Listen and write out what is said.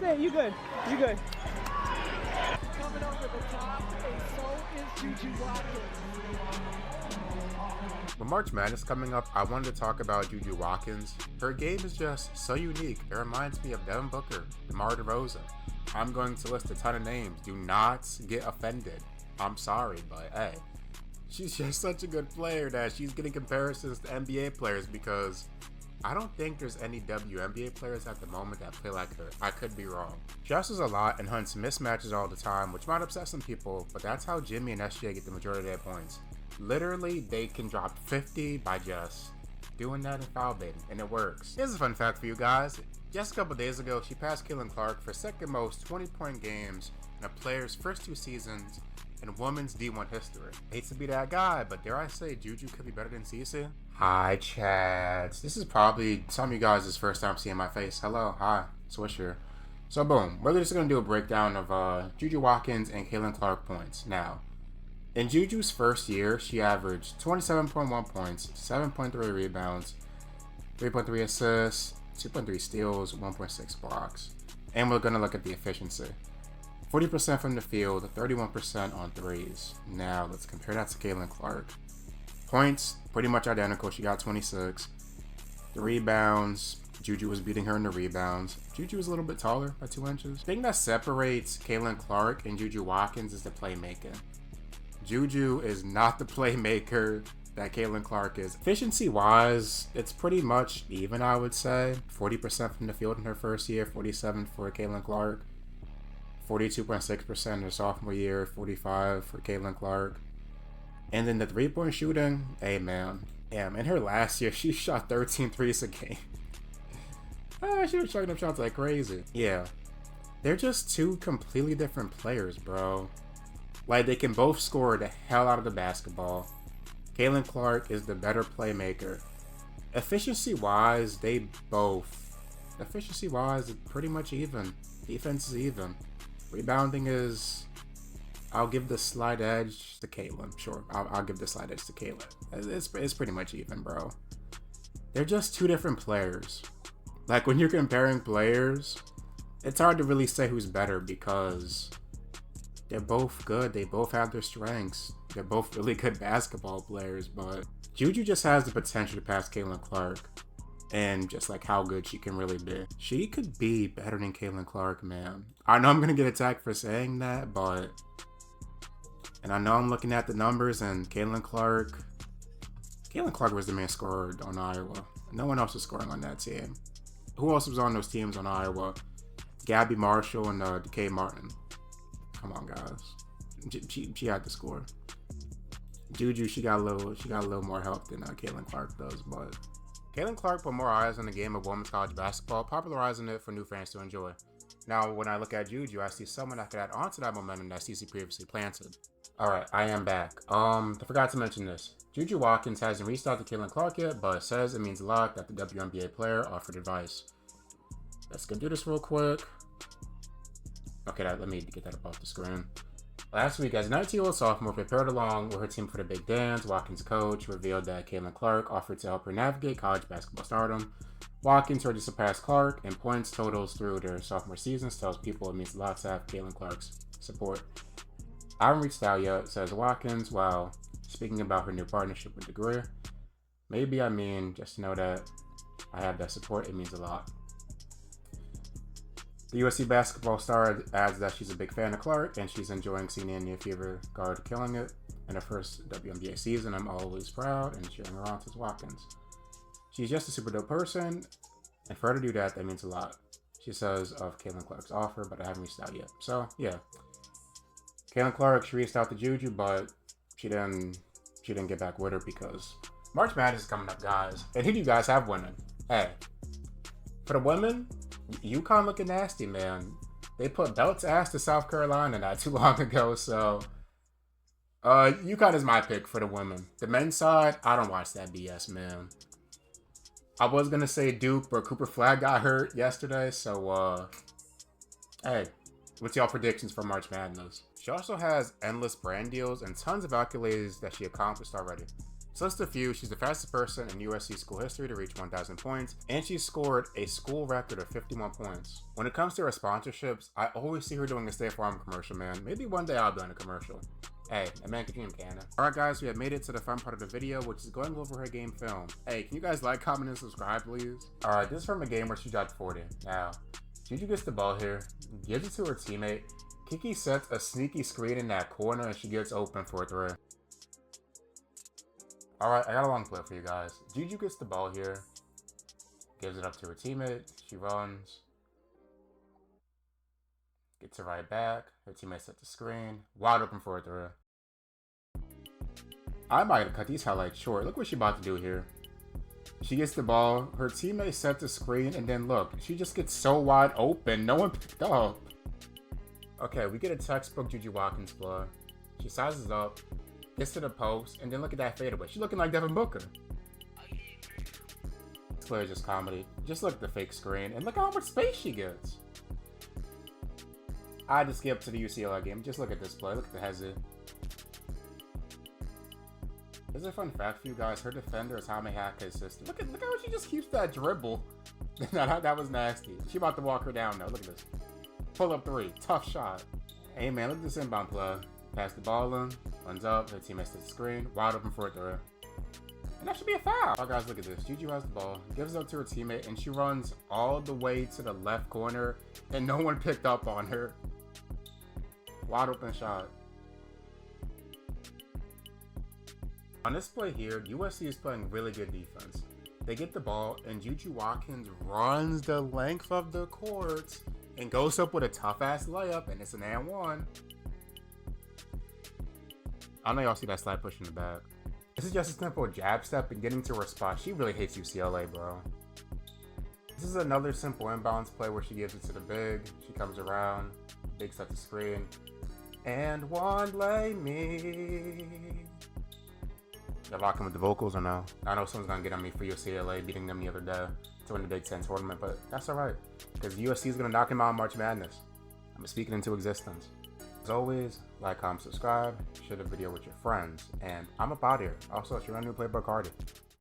it. You good. You good. Coming over the top, and so is JuJu Watkins. With March Madness coming up, I wanted to talk about JuJu Watkins. Her game is just so unique. It reminds me of Devin Booker, DeMar DeRozan. I'm going to list a ton of names. Do not get offended. I'm sorry, but hey. She's just such a good player that she's getting comparisons to NBA players because I don't think there's any WNBA players at the moment that play like her. I could be wrong. She hustles a lot and hunts mismatches all the time, which might upset some people, but that's how Jimmy and SJ get the majority of their points. Literally, they can drop 50 by just doing that and foul baiting, and it works. Here's a fun fact for you guys. Just a couple days ago, she passed Caitlin Clark for second most 20-point games in a player's first 2 seasons in women's D1 history. Hate to be that guy, but dare I say JuJu could be better than Cece? Hi, Chads. This is probably some of you guys' first time seeing my face. Hello, hi, Swish here. So boom, we're just gonna do a breakdown of JuJu Watkins and Caitlin Clark points. Now, in JuJu's first year, she averaged 27.1 points, 7.3 rebounds, 3.3 assists, 2.3 steals, 1.6 blocks. And we're gonna look at the efficiency. 40% from the field, 31% on threes. Now, let's compare that to Caitlin Clark. Points, pretty much identical. She got 26. The rebounds, JuJu was beating her in the rebounds. JuJu was a little bit taller by 2 inches. The thing that separates Caitlin Clark and JuJu Watkins is the playmaking. JuJu is not the playmaker that Caitlin Clark is. Efficiency-wise, it's pretty much even, I would say. 40% from the field in her first year, 47% for Caitlin Clark. 42.6% in her sophomore year, 45% for Caitlin Clark. And then the three-point shooting, hey man. Damn, in her last year, she shot 13 threes a game. She was chucking up shots like crazy. Yeah. They're just two completely different players, bro. Like, they can both score the hell out of the basketball. Caitlin Clark is the better playmaker. Efficiency-wise, Efficiency-wise, it's pretty much even. Defense is even. Rebounding is, I'll give the slight edge to Caitlin. Sure, I'll give the slight edge to Caitlin. It's pretty much even, bro. They're just two different players. Like, when you're comparing players, it's hard to really say who's better because they're both good. They both have their strengths. They're both really good basketball players, but JuJu just has the potential to pass Caitlin Clark. And just like how good she can really be. She could be better than Caitlin Clark, man. I know I'm going to get attacked for saying that, but... And I know I'm looking at the numbers and Caitlin Clark was the main scorer on Iowa. No one else was scoring on that team. Who else was on those teams on Iowa? Gabby Marshall and DeKay Martin. Come on, guys. She had to score. JuJu, she got a little more help than Caitlin Clark does, but... Caitlin Clark put more eyes on the game of women's college basketball, popularizing it for new fans to enjoy. Now, when I look at JuJu, I see someone that could add on to that momentum that CC previously planted. Alright, I am back. I forgot to mention this. JuJu Watkins hasn't reached out to Caitlin Clark yet, but says it means a lot that the WNBA player offered advice. Let's go do this real quick. Okay, let me get that up off the screen. Last week, as a 19-year-old sophomore prepared along with her team for the big dance, Watkins' coach revealed that Caitlin Clark offered to help her navigate college basketball stardom. Watkins already surpassed Clark in points totals through their sophomore seasons, tells people it means a lot to have Caitlin Clark's support. I haven't reached out yet, says Watkins, while speaking about her new partnership with DeGreer. Maybe I mean just to know that I have that support, it means a lot. The USC basketball star adds that she's a big fan of Clark and she's enjoying seeing the Indian Fever guard killing it. In her first WNBA season, I'm always proud and cheering her on, says Watkins. She's just a super dope person, and for her to do that, that means a lot. She says of Caitlin Clark's offer, but I haven't reached out yet. So, yeah. Caitlin Clark, she reached out to JuJu, but she didn't get back with her because March Madness is coming up, guys. And who do you guys have winning? Hey, for the women, UConn looking nasty, man. They put belts ass to South Carolina not too long ago, so UConn is my pick for the women. The men's side, I don't watch that BS, man. I was gonna say Duke, but Cooper Flag got hurt yesterday, so hey, what's y'all predictions for March Madness? She also has endless brand deals and tons of accolades that she accomplished already. So list a few. She's the fastest person in USC school history to reach 1,000 points, and she scored a school record of 51 points. When it comes to her sponsorships, I always see her doing a State Farm commercial, man. Maybe one day I'll be on a commercial. Hey, a man can dream, can it? Alright guys, we have made it to the fun part of the video, which is going over her game film. Hey, can you guys like, comment, and subscribe, please? Alright, this is from a game where she dropped 40. Now, JuJu gets the ball here, gives it to her teammate. Kiki sets a sneaky screen in that corner, and she gets open for a three. Alright, I got a long play for you guys. JuJu gets the ball here, gives it up to her teammate. She runs, gets it right back. Her teammate sets the screen, wide open for a three. I might have cut these highlights short. Look what she about to do here. She gets the ball, her teammate sets the screen, and then look, she just gets so wide open, no one picked up. Okay, we get a textbook JuJu Watkins play. She sizes up, gets to the post, and then look at that fadeaway. She's looking like Devin Booker. This player is just comedy. Just look at the fake screen, and look how much space she gets. I just skip to the UCLA game. Just look at this play. Look at the hezzy. Here's a fun fact for you guys. Her defender is Jaime Jaquez's sister. Look how she just keeps that dribble. That was nasty. She about to walk her down now. Look at this. Pull up three. Tough shot. Hey man, look at this inbound play. Pass the ball in. Runs up. Her teammate sets the screen. Wide open for a three. And that should be a foul. Oh guys, look at this. JuJu has the ball. Gives it up to her teammate. And she runs all the way to the left corner. And no one picked up on her. Wide open shot. On this play here, USC is playing really good defense. They get the ball, and JuJu Watkins runs the length of the court and goes up with a tough-ass layup, and it's an and one. I know y'all see that slide push in the back. This is just a simple jab step and getting to her spot. She really hates UCLA, bro. This is another simple inbounds play where she gives it to the big. She comes around, big sets the screen, and one lay me. Y'all rocking with the vocals or no? I know someone's gonna get on me for UCLA beating them the other day to win the Big Ten tournament, but that's alright, because USC is gonna knock him out in March Madness. I'm speaking into existence. As always, like, comment, subscribe, share the video with your friends, and I'm up out here. Also, if you're a new Playboy Cardi.